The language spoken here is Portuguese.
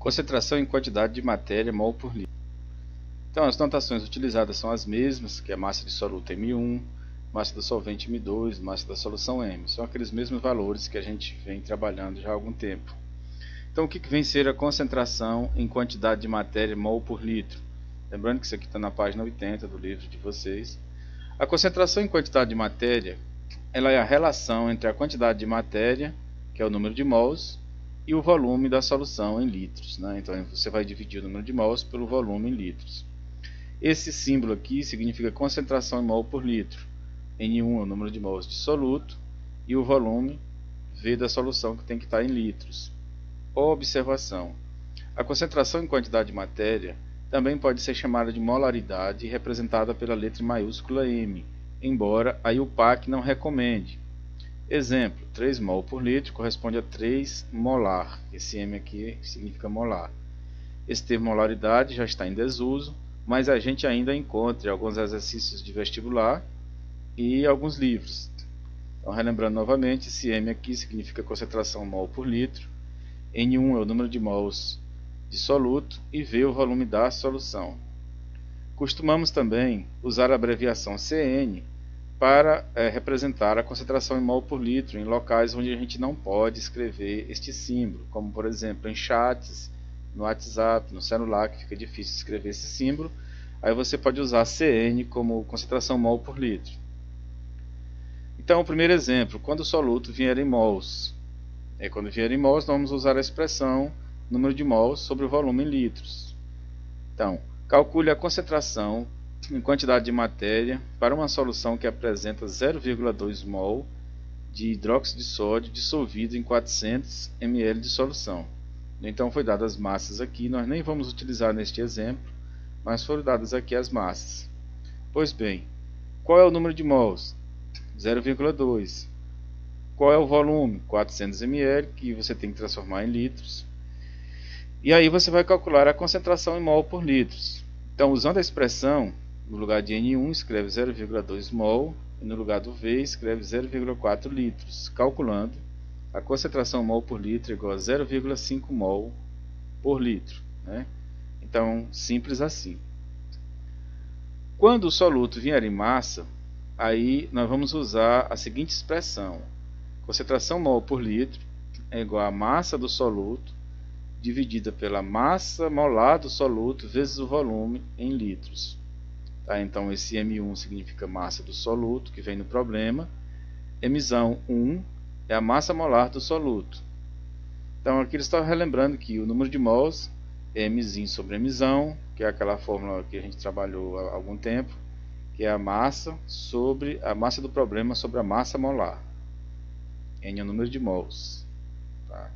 Concentração em quantidade de matéria mol por litro. Então, as notações utilizadas são as mesmas, que é massa de soluto M1, massa do solvente M2, massa da solução M. São aqueles mesmos valores que a gente vem trabalhando já há algum tempo. Então, o que vem ser a concentração em quantidade de matéria mol por litro? Lembrando que isso aqui está na página 80 do livro de vocês. A concentração em quantidade de matéria, ela é a relação entre a quantidade de matéria, que é o número de mols, e o volume da solução em litros, né? Então você vai dividir o número de mols pelo volume em litros. Esse símbolo aqui significa concentração em mol por litro. N1 é o número de mols de soluto e o volume V da solução, que tem que estar em litros. Observação: a concentração em quantidade de matéria também pode ser chamada de molaridade, representada pela letra maiúscula M, embora a IUPAC não recomende. Exemplo: 3 mol por litro corresponde a 3 molar. Esse M aqui significa molar. Esse termo molaridade já está em desuso, mas a gente ainda encontra em alguns exercícios de vestibular e alguns livros. Então, relembrando novamente, esse M aqui significa concentração mol por litro, N1 é o número de mols de soluto e V o volume da solução. Costumamos também usar a abreviação CN para representar a concentração em mol por litro em locais onde a gente não pode escrever este símbolo, como por exemplo em chats, no WhatsApp, no celular, que fica difícil escrever esse símbolo. Aí você pode usar CN como concentração mol por litro. Então, o primeiro exemplo: quando o soluto vier em mols. Quando vier em mols, nós vamos usar a expressão número de mols sobre o volume em litros. Então, calcule a concentração em quantidade de matéria para uma solução que apresenta 0,2 mol de hidróxido de sódio dissolvido em 400 ml de solução. Então, foi dadas as massas aqui, nós nem vamos utilizar neste exemplo, mas foram dadas aqui as massas. Pois bem, qual é o número de mols? 0,2. Qual é o volume? 400 ml, que você tem que transformar em litros. E aí você vai calcular a concentração em mol por litros. Então, usando a expressão, no lugar de N1 escreve 0,2 mol e no lugar do V escreve 0,4 litros, calculando a concentração mol por litro igual a 0,5 mol por litro, né? Então, simples assim. Quando o soluto vier em massa, aí nós vamos usar a seguinte expressão: concentração mol por litro é igual a massa do soluto dividida pela massa molar do soluto vezes o volume em litros. Tá? Então esse M1 significa massa do soluto, que vem no problema. Mzão 1 é a massa molar do soluto. Então aqui ele está relembrando que o número de mols é Mzinho sobre Mzão, que é aquela fórmula que a gente trabalhou há algum tempo, que é a massa sobre a massa do problema sobre a massa molar. N é o número de mols. Tá?